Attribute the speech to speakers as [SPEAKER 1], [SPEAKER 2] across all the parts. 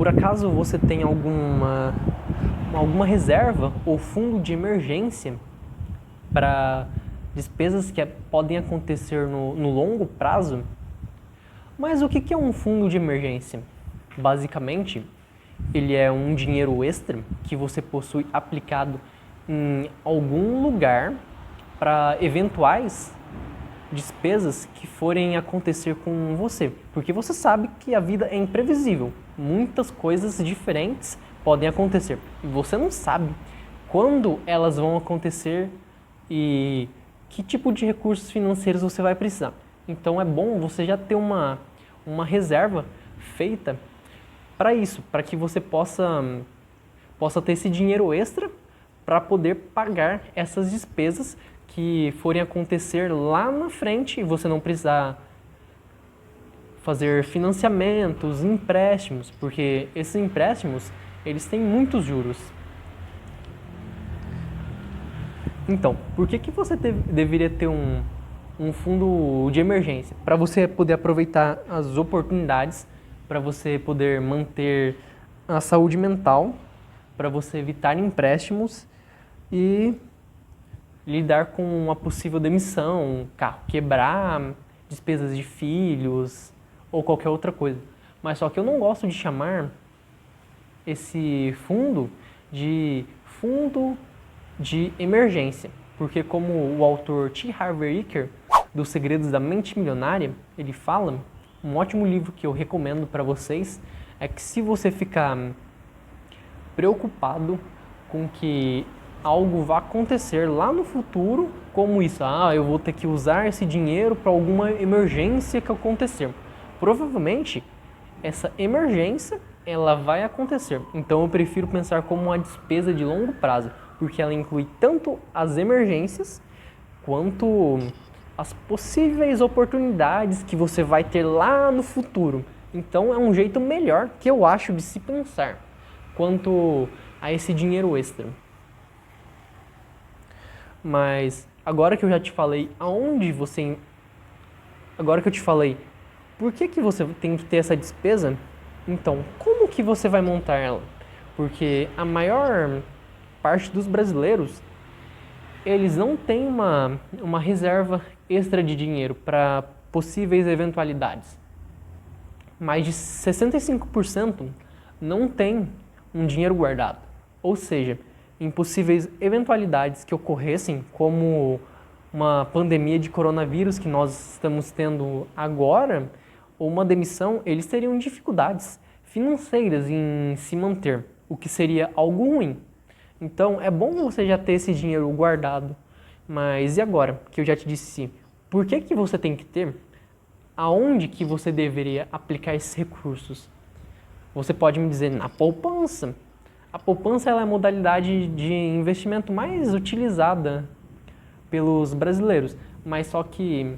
[SPEAKER 1] por acaso você tem alguma reserva ou fundo de emergência para despesas que podem acontecer no longo prazo? Mas o que é um fundo de emergência? Basicamente, ele é um dinheiro extra que você possui aplicado em algum lugar para eventuais despesas que forem acontecer com você. Porque você sabe que a vida é imprevisível. Muitas coisas diferentes podem acontecer. E você não sabe quando elas vão acontecer e que tipo de recursos financeiros você vai precisar. Então é bom você já ter uma reserva feita para isso, para que você possa ter esse dinheiro extra para poder pagar essas despesas que forem acontecer lá na frente e você não precisar fazer financiamentos, empréstimos, porque esses empréstimos, eles têm muitos juros. Então, por que você deveria ter um fundo de emergência? Para você poder aproveitar as oportunidades, para você poder manter a saúde mental, para você evitar empréstimos e lidar com uma possível demissão, carro quebrar, despesas de filhos ou qualquer outra coisa. Mas só que eu não gosto de chamar esse fundo de emergência, porque como o autor T. Harv Eker, dos Segredos da Mente Milionária, ele fala, um ótimo livro que eu recomendo para vocês, é que se você ficar preocupado com que algo vai acontecer lá no futuro, como isso, eu vou ter que usar esse dinheiro para alguma emergência que acontecer. Provavelmente, essa emergência, ela vai acontecer. Então eu prefiro pensar como uma despesa de longo prazo, porque ela inclui tanto as emergências, quanto as possíveis oportunidades que você vai ter lá no futuro. Então é um jeito melhor que eu acho de se pensar quanto a esse dinheiro extra. Mas agora que eu já te falei agora que eu te falei por que você tem que ter essa despesa, então como que você vai montar ela? Porque a maior parte dos brasileiros, eles não têm uma reserva extra de dinheiro para possíveis eventualidades. Mais de 65% não tem um dinheiro guardado. Ou seja, em possíveis eventualidades que ocorressem, como uma pandemia de coronavírus que nós estamos tendo agora, ou uma demissão, eles teriam dificuldades financeiras em se manter, o que seria algo ruim. Então, é bom você já ter esse dinheiro guardado. Mas e agora, que eu já te disse, por que você tem que ter? Aonde que você deveria aplicar esses recursos? Você pode me dizer, na poupança. A poupança ela é a modalidade de investimento mais utilizada pelos brasileiros, mas só que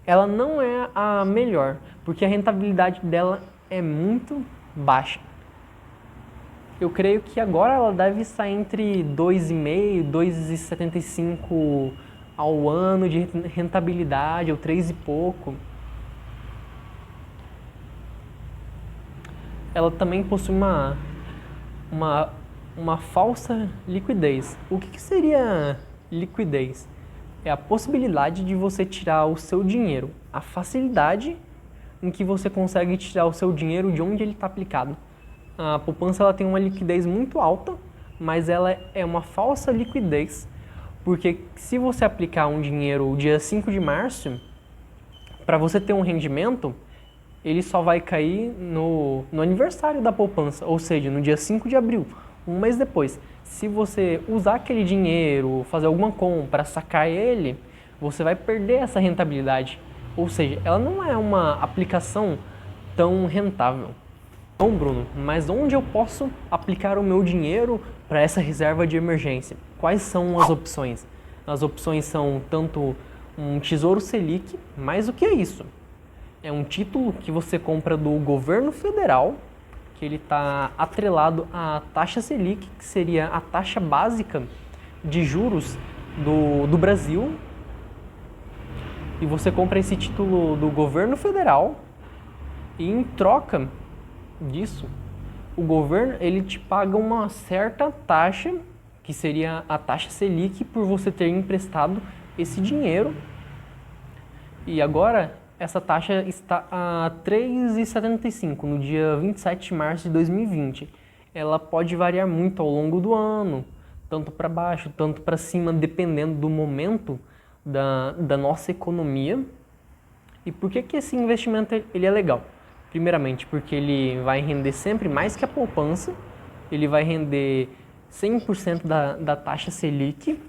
[SPEAKER 1] ela não é a melhor, porque a rentabilidade dela é muito baixa. Eu creio que agora ela deve estar entre 2,5 e 2,75 ao ano de rentabilidade, ou 3 e pouco. Ela também possui uma falsa liquidez. O que seria liquidez? É a possibilidade de você tirar o seu dinheiro, a facilidade em que você consegue tirar o seu dinheiro de onde ele está aplicado. A poupança ela tem uma liquidez muito alta, mas ela é uma falsa liquidez, porque se você aplicar um dinheiro dia 5 de março, para você ter um rendimento, ele só vai cair no aniversário da poupança, ou seja, no dia 5 de abril, um mês depois. Se você usar aquele dinheiro, fazer alguma compra, sacar ele, você vai perder essa rentabilidade. Ou seja, ela não é uma aplicação tão rentável. Bom, Bruno, mas onde eu posso aplicar o meu dinheiro para essa reserva de emergência? Quais são as opções? As opções são tanto um Tesouro Selic, mas o que é isso? É um título que você compra do governo federal, que ele está atrelado à taxa Selic, que seria a taxa básica de juros do Brasil. E você compra esse título do governo federal e em troca disso, o governo ele te paga uma certa taxa, que seria a taxa Selic, por você ter emprestado esse dinheiro. E agora essa taxa está a 3,75 no dia 27 de março de 2020. Ela pode variar muito ao longo do ano, tanto para baixo, tanto para cima, dependendo do momento da nossa economia. E por que esse investimento ele é legal? Primeiramente, porque ele vai render sempre mais que a poupança, ele vai render 100% da taxa Selic,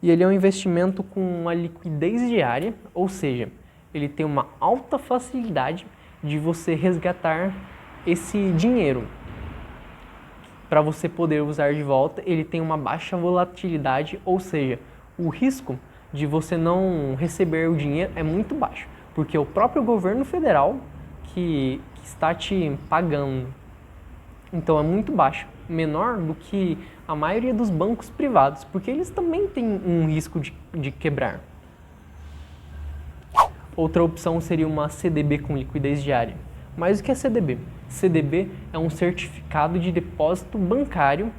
[SPEAKER 1] e ele é um investimento com uma liquidez diária, ou seja, ele tem uma alta facilidade de você resgatar esse dinheiro. Para você poder usar de volta, ele tem uma baixa volatilidade, ou seja, o risco de você não receber o dinheiro é muito baixo, porque é o próprio governo federal que está te pagando. Então é muito baixo, menor do que a maioria dos bancos privados, porque eles também têm um risco de quebrar. Outra opção seria uma CDB com liquidez diária. Mas o que é CDB? CDB é um certificado de depósito bancário.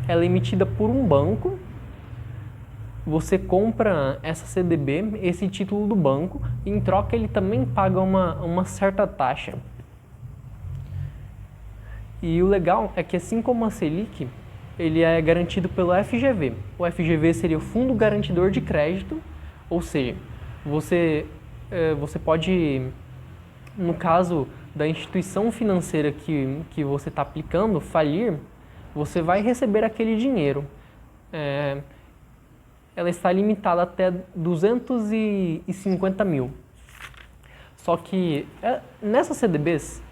[SPEAKER 1] Ela é emitida por um banco. Você compra essa CDB, esse título do banco, e em troca ele também paga uma certa taxa. E o legal é que, assim como a Selic, ele é garantido pelo FGV. O FGV seria o Fundo Garantidor de Crédito, ou seja, você pode, no caso da instituição financeira que você está aplicando, falir, você vai receber aquele dinheiro. Ela está limitada até 250 mil. Só que nessas CDBs,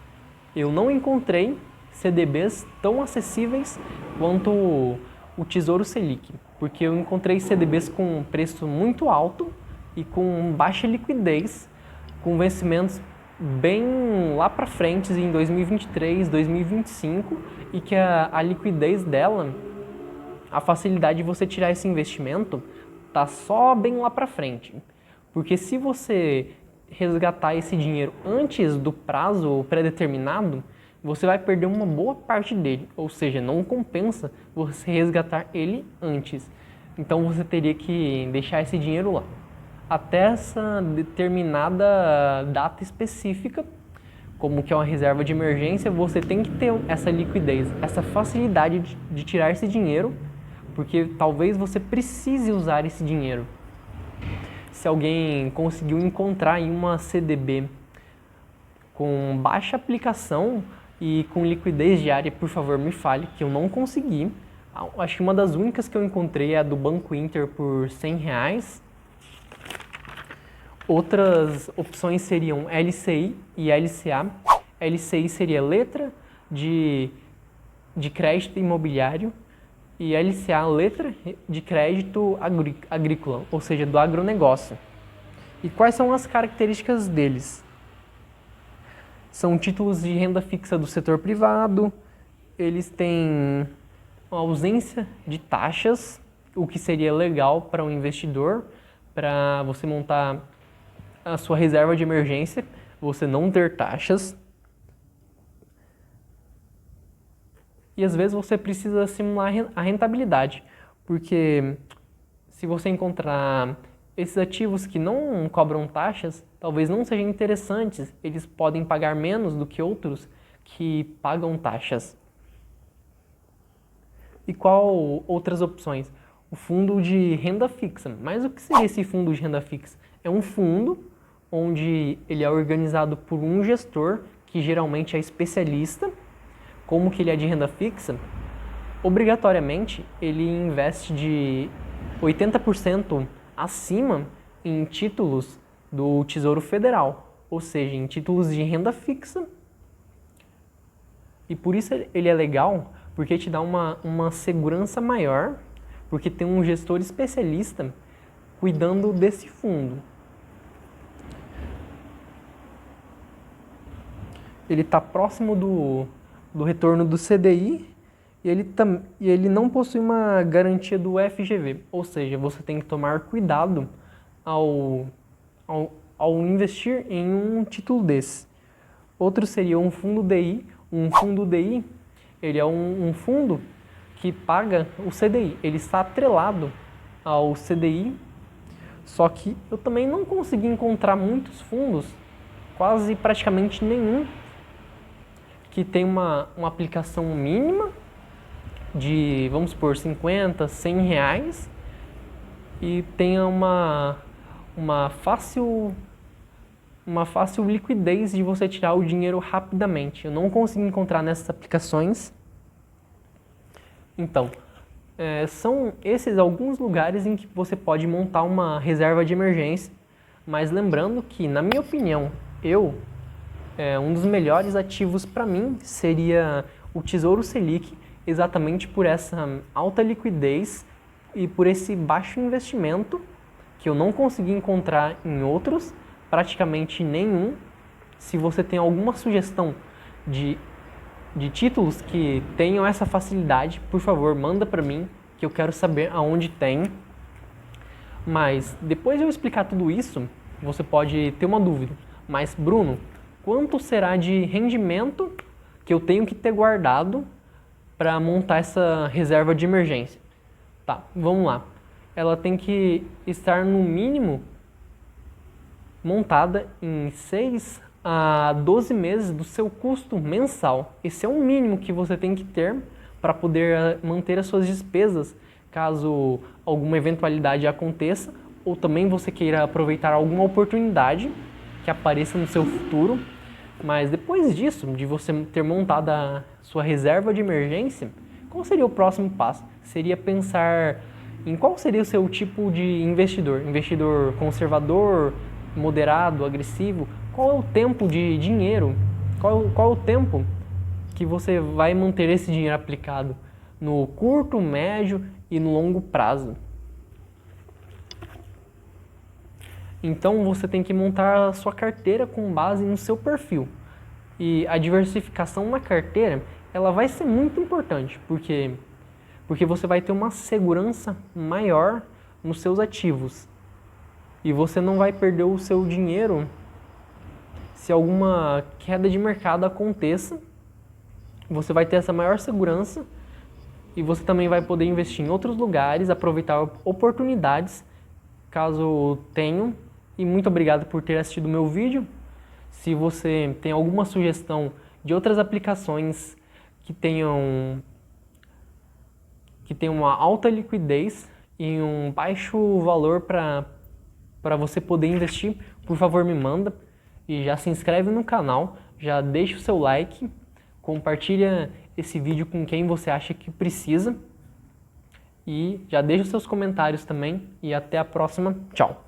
[SPEAKER 1] eu não encontrei CDBs tão acessíveis quanto o Tesouro Selic, porque eu encontrei CDBs com preço muito alto e com baixa liquidez, com vencimentos bem lá para frente em 2023, 2025, e que a liquidez dela, a facilidade de você tirar esse investimento, tá só bem lá para frente. Porque se você resgatar esse dinheiro antes do prazo pré-determinado, você vai perder uma boa parte dele, ou seja, não compensa você resgatar ele antes. Então você teria que deixar esse dinheiro lá até essa determinada data específica, como que é uma reserva de emergência. Você tem que ter essa liquidez, essa facilidade de tirar esse dinheiro, porque talvez você precise usar esse dinheiro. Se alguém conseguiu encontrar em uma CDB com baixa aplicação e com liquidez diária, por favor, me fale, que eu não consegui. Acho que uma das únicas que eu encontrei é a do Banco Inter por R$100. Outras opções seriam LCI e LCA. LCI seria letra de crédito imobiliário e LCA, letra de crédito agrícola, ou seja, do agronegócio. E quais são as características deles? São títulos de renda fixa do setor privado, eles têm ausência de taxas, o que seria legal para um investidor, para você montar a sua reserva de emergência, você não ter taxas. E às vezes você precisa simular a rentabilidade, porque se você encontrar esses ativos que não cobram taxas, talvez não sejam interessantes, eles podem pagar menos do que outros que pagam taxas. E qual outras opções? O fundo de renda fixa. Mas o que seria esse fundo de renda fixa? É um fundo onde ele é organizado por um gestor, que geralmente é especialista. Como que ele é de renda fixa? Obrigatoriamente, ele investe de 80% acima em títulos do Tesouro Federal, ou seja, em títulos de renda fixa. E por isso ele é legal, porque te dá uma segurança maior, porque tem um gestor especialista cuidando desse fundo. Ele está próximo do retorno do CDI e ele não possui uma garantia do FGV, ou seja, você tem que tomar cuidado ao investir em um título desse. Outro seria um fundo DI, Um fundo DI, ele é um fundo que paga o CDI. Ele está atrelado ao CDI, só que eu também não consegui encontrar muitos fundos, quase praticamente nenhum, que tem uma aplicação mínima de, vamos supor, 50, 100 reais e tenha uma fácil liquidez de você tirar o dinheiro rapidamente. Eu não consegui encontrar nessas aplicações. Então, são esses alguns lugares em que você pode montar uma reserva de emergência, mas lembrando que, na minha opinião, um dos melhores ativos para mim seria o Tesouro Selic, exatamente por essa alta liquidez e por esse baixo investimento que eu não consegui encontrar em outros, praticamente nenhum. Se você tem alguma sugestão de títulos que tenham essa facilidade, por favor, manda para mim, que eu quero saber aonde tem. Mas depois de eu explicar tudo isso, você pode ter uma dúvida. Mas, Bruno, quanto será de rendimento que eu tenho que ter guardado para montar essa reserva de emergência? Tá, vamos lá. Ela tem que estar no mínimo montada em 6 a 12 meses do seu custo mensal. Esse é o mínimo que você tem que ter para poder manter as suas despesas, caso alguma eventualidade aconteça, ou também você queira aproveitar alguma oportunidade que apareça no seu futuro. Mas depois disso, de você ter montado a sua reserva de emergência, qual seria o próximo passo? Seria pensar em qual seria o seu tipo de investidor. Investidor conservador, moderado, agressivo? Qual é o tempo de dinheiro? Qual é o tempo que você vai manter esse dinheiro aplicado? No curto, médio e no longo prazo. Então você tem que montar a sua carteira com base no seu perfil. E a diversificação na carteira, ela vai ser muito importante, porque você vai ter uma segurança maior nos seus ativos. E você não vai perder o seu dinheiro se alguma queda de mercado aconteça. Você vai ter essa maior segurança e você também vai poder investir em outros lugares, aproveitar oportunidades, caso tenham. E muito obrigado por ter assistido o meu vídeo. Se você tem alguma sugestão de outras aplicações que tenham uma alta liquidez e um baixo valor para você poder investir, por favor me manda. E já se inscreve no canal, já deixa o seu like, compartilha esse vídeo com quem você acha que precisa. E já deixa os seus comentários também. E até a próxima. Tchau!